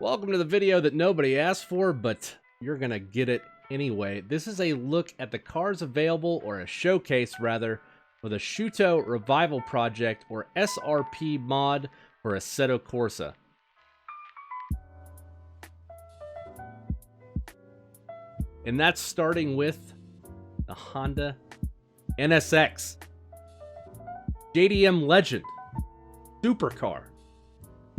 Welcome to the video that nobody asked for, but you're gonna get it anyway. This is a look at the cars available, or a showcase rather, for the Shutoko Revival Project, or SRP mod for Assetto Corsa. And that's starting with the Honda NSX. JDM Legend. Supercar.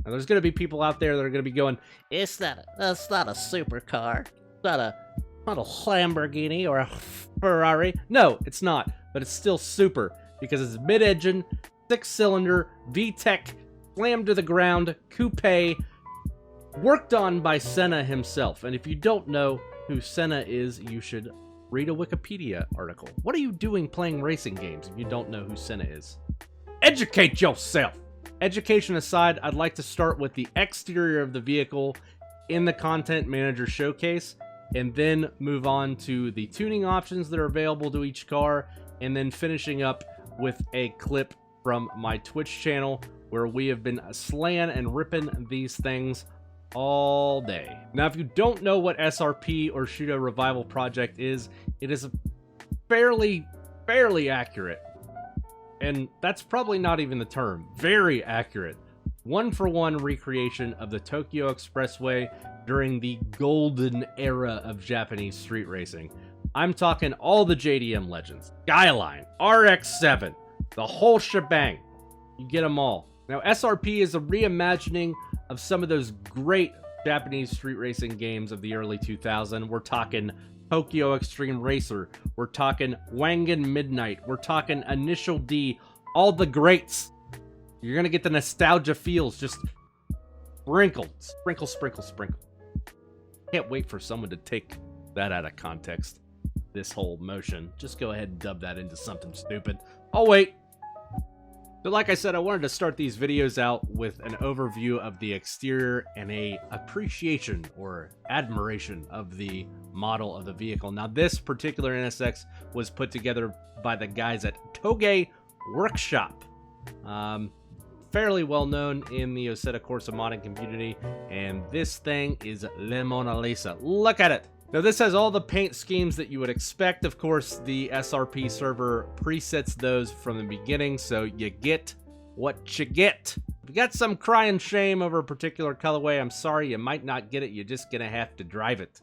Now, there's going to be people out there that are going to be going, That's not a supercar. It's not a Lamborghini or a Ferrari. no, it's not, but it's still super because it's mid-engine, 6-cylinder, VTEC, slammed to the ground, coupe, worked on by Senna himself. And if you don't know who Senna is, you should read a Wikipedia article. What are you doing playing racing games if you don't know who Senna is? Educate yourself! Education aside, I'd like to start with the exterior of the vehicle in the Content Manager showcase, and then move on to the tuning options that are available to each car, and then finishing up with a clip from my Twitch channel where we have been slaying and ripping these things all day. Now, if you don't know what SRP or Shutoko Revival Project is, it is fairly accurate. And that's probably not even the term. Very accurate. One-for-one recreation of the Tokyo Expressway during the golden era of Japanese street racing. I'm talking all the JDM legends. Skyline, RX-7, the whole shebang. You get them all. Now, SRP is a reimagining of some of those great Japanese street racing games of the early 2000s. We're talking Tokyo Extreme Racer, we're talking Wangan Midnight, we're talking Initial D, all the greats. You're gonna get the nostalgia feels just sprinkled. Sprinkle. Can't wait for someone to take that out of context, this whole motion. Just go ahead and dub that into something stupid. I'll wait. So like I said, I wanted to start these videos out with an overview of the exterior and a appreciation or admiration of the model of the vehicle. Now, this particular NSX was put together by the guys at Toge Workshop. Fairly well known in the Assetto Corsa modding community, and this thing is Le Mona Lisa. Look at it! Now, this has all the paint schemes that you would expect. Of course, the SRP server presets those from the beginning, so you get what you get. If you got some crying shame over a particular colorway, I'm sorry, you might not get it. You're just gonna have to drive it.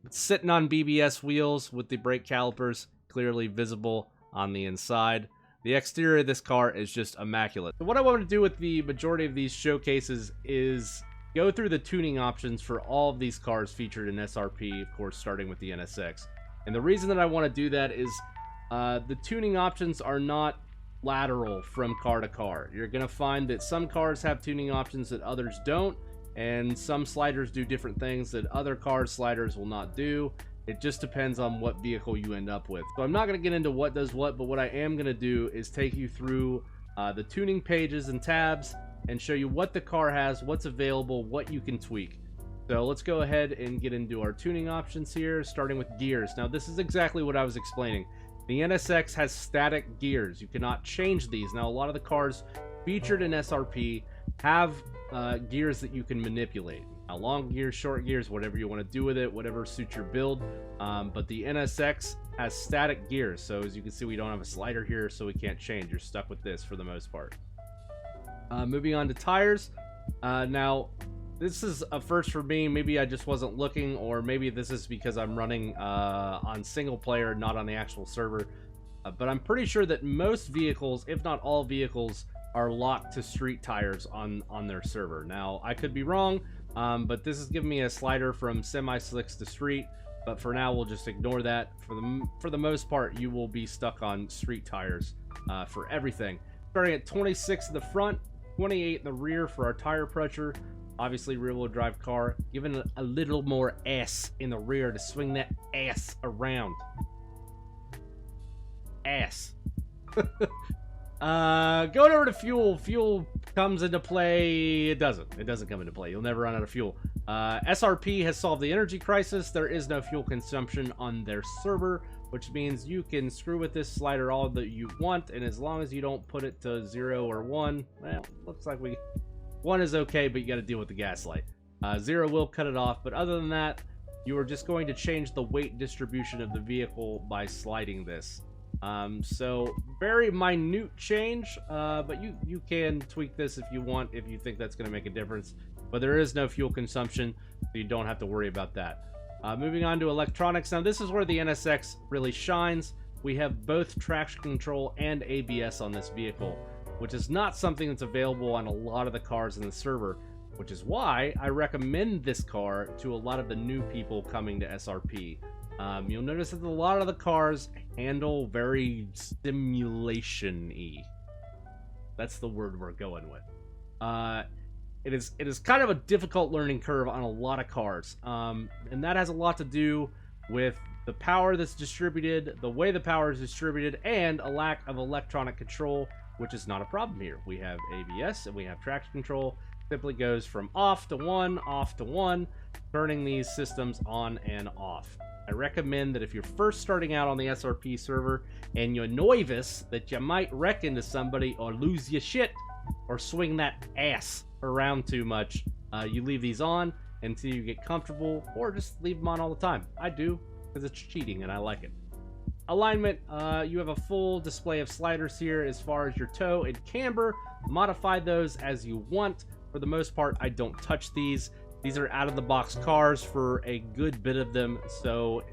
It's sitting on BBS wheels with the brake calipers clearly visible on the inside. The exterior of this car is just immaculate. So what I want to do with the majority of these showcases is go through the tuning options for all of these cars featured in SRP, of course, starting with the NSX. And the reason that I want to do that is the tuning options are not lateral from car to car. You're going to find that some cars have tuning options that others don't, and some sliders do different things that other cars' sliders will not do. It just depends on what vehicle you end up with. So I'm not going to get into what does what, but what I am going to do is take you through the tuning pages and tabs and show you what the car has, what's available, what you can tweak. So let's go ahead and get into our tuning options here, starting with gears. Now, this is exactly what I was explaining. The NSX has static gears. You cannot change these. Now, a lot of the cars featured in SRP have gears that you can manipulate. Now, long gears, short gears, whatever you want to do with it, whatever suits your build. But the NSX has static gears. So as you can see, we don't have a slider here, so we can't change. You're stuck with this for the most part. Moving on to tires. Now, this is a first for me. Maybe I just wasn't looking, or maybe this is because I'm running on single player, not on the actual server. But I'm pretty sure that most vehicles, if not all vehicles, are locked to street tires on their server. Now, I could be wrong, but this is giving me a slider from semi-slicks to street. But for now, we'll just ignore that. For the most part, you will be stuck on street tires for everything. Starting at 26 in the front, 28 in the rear for our tire pressure. Obviously, rear-wheel drive car, giving it a little more ass in the rear to swing that ass around. Ass. Going over to fuel. Fuel comes into play. It doesn't come into play. You'll never run out of fuel. SRP has solved the energy crisis. There is no fuel consumption on their server, which means you can screw with this slider all that you want, and as long as you don't put it to 0 or 1, well, looks like 1 is okay, but you got to deal with the gaslight. 0 will cut it off, but other than that, you are just going to change the weight distribution of the vehicle by sliding this. So very minute change, but you can tweak this if you want, if you think that's going to make a difference. But there is no fuel consumption, so you don't have to worry about that. Moving on to electronics. Now this is where the NSX really shines. We have both traction control and ABS on this vehicle, which is not something that's available on a lot of the cars in the server, which is why I recommend this car to a lot of the new people coming to SRP. You'll notice that a lot of the cars handle very simulation-y. That's the word we're going with. It is kind of a difficult learning curve on a lot of cars, and that has a lot to do with the power that's distributed, the way the power is distributed, and a lack of electronic control, which is not a problem here. We have ABS and we have traction control. Simply goes from off to one, turning these systems on and off. I recommend that if you're first starting out on the SRP server and you're nervous that you might wreck into somebody or lose your shit or swing that ass around too much, you leave these on until you get comfortable, or just leave them on all the time. I do, because it's cheating and I like it. Alignment, you have a full display of sliders here as far as your toe and camber. Modify those as you want. For the most part, I don't touch these. These are out-of-the-box cars for a good bit of them, so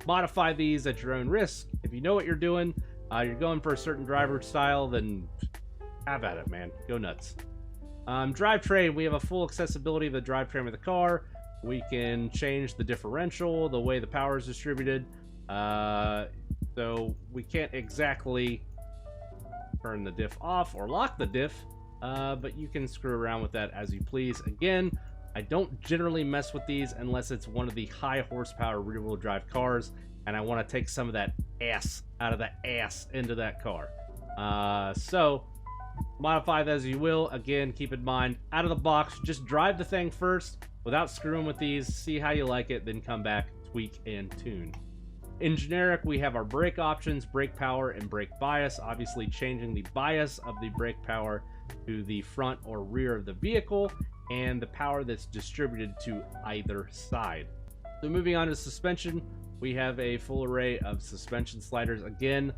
modify these at your own risk. If you know what you're doing, you're going for a certain driver style, then have at it, man. Go nuts. Drivetrain, we have a full accessibility of the drivetrain of the car. We can change the differential, the way the power is distributed. So we can't exactly turn the diff off or lock the diff, but you can screw around with that as you please. Again, I don't generally mess with these unless it's one of the high horsepower rear-wheel drive cars and I want to take some of that ass out of the ass into that car. So modify that as you will. Again, keep in mind, out of the box, just drive the thing first without screwing with these, see how you like it, then come back, tweak, and tune. In generic, we have our brake options, brake power, and brake bias. Obviously, changing the bias of the brake power to the front or rear of the vehicle, and the power that's distributed to either side. So moving on to suspension, we have a full array of suspension sliders. Again,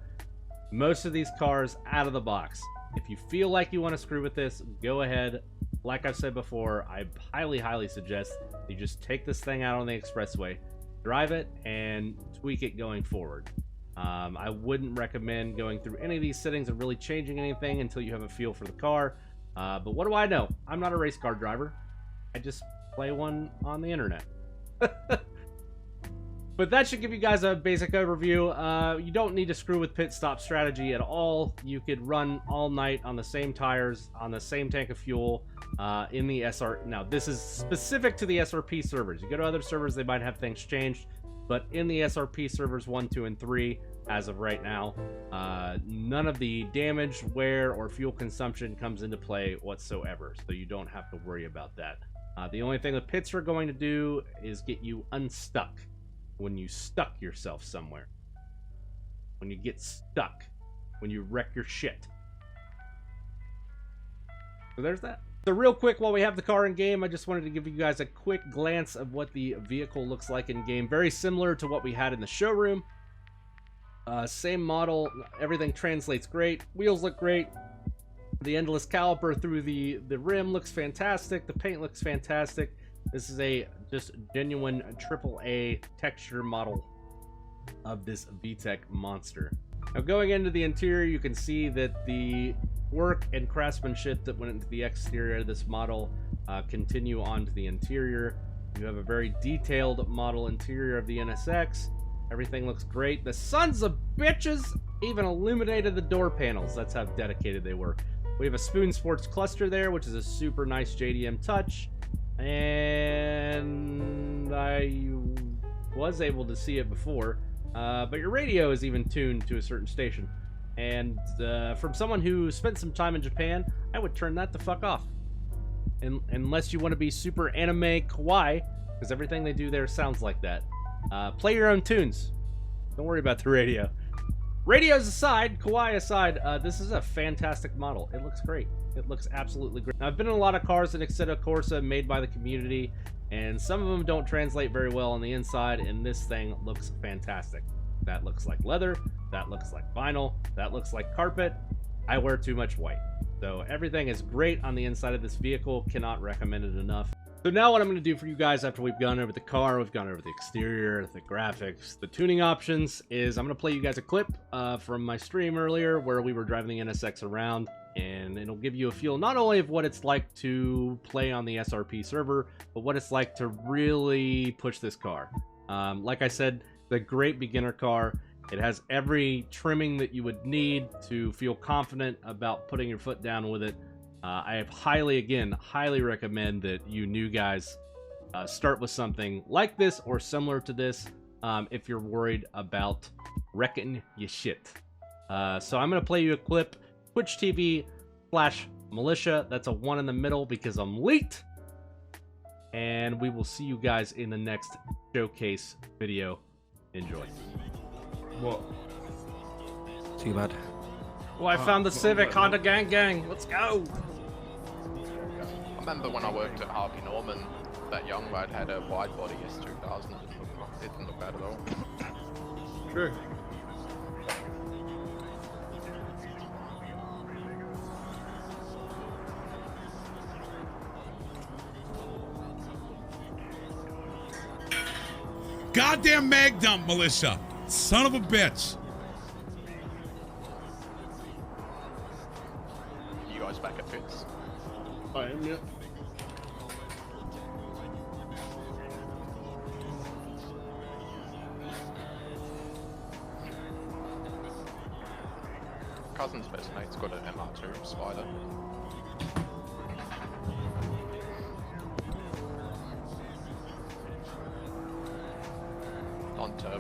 most of these cars out of the box. If you feel like you want to screw with this, go ahead. Like I've said before, I highly suggest you just take this thing out on the expressway, drive it, and tweak it going forward. I wouldn't recommend going through any of these settings and really changing anything until you have a feel for the car. But what do I know? I'm not a race car driver. I just play one on the internet. But that should give you guys a basic overview. You don't need to screw with pit stop strategy at all. You could run all night on the same tires, on the same tank of fuel, in the SR. Now, this is specific to the SRP servers. You go to other servers, they might have things changed. But in the SRP servers 1, 2, and 3, as of right now, none of the damage, wear, or fuel consumption comes into play whatsoever. So you don't have to worry about that. The only thing the pits are going to do is get you unstuck when you stuck yourself somewhere. When you get stuck. When you wreck your shit. So there's that. So real quick, while we have the car in game, I just wanted to give you guys a quick glance of what the vehicle looks like in game. Very similar to what we had in the showroom. Same model, everything translates great. Wheels look great. The endless caliper through the rim looks fantastic. The paint looks fantastic. This is a just genuine AAA texture model of this VTEC monster. Now going into the interior, you can see that the work and craftsmanship that went into the exterior of this model continue onto the interior. You have a very detailed model interior of the NSX. Everything looks great. The sons of bitches even illuminated the door panels. That's how dedicated they were. We have a Spoon Sports cluster there, which is a super nice JDM touch. And I was able to see it before, but your radio is even tuned to a certain station. And from someone who spent some time in Japan, I would turn that the fuck off. Unless you want to be super anime kawaii, because everything they do there sounds like that. Play your own tunes. Don't worry about the radio. Radios aside, kawaii aside, this is a fantastic model. It looks great. It looks absolutely great. Now, I've been in a lot of cars in Assetto Corsa made by the community, and some of them don't translate very well on the inside, and this thing looks fantastic. That looks like leather, that looks like vinyl, that looks like carpet. I wear too much white. So everything is great on the inside of this vehicle, cannot recommend it enough. So now what I'm going to do for you guys after we've gone over the car, we've gone over the exterior, the graphics, the tuning options, is I'm going to play you guys a clip from my stream earlier where we were driving the NSX around, and it'll give you a feel not only of what it's like to play on the SRP server, but what it's like to really push this car. Like I said, the great beginner car. It has every trimming that you would need to feel confident about putting your foot down with it. I highly recommend that you new guys start with something like this or similar to this if you're worried about wrecking your shit. So I'm going to play you a clip, Twitch TV/militia. That's a 1 in the middle because I'm late. And we will see you guys in the next showcase video. Enjoy. What? Too bad. Oh, I found the Civic Honda Gang. Let's go. I remember when I worked at Harvey Norman, that young lad had a wide body S2000. It didn't look bad at all. True. Goddamn mag dump, militia. Son of a bitch. You guys back at Fitz? I am, yeah. Cousin's best mate's got an MR2 Spider. On turbo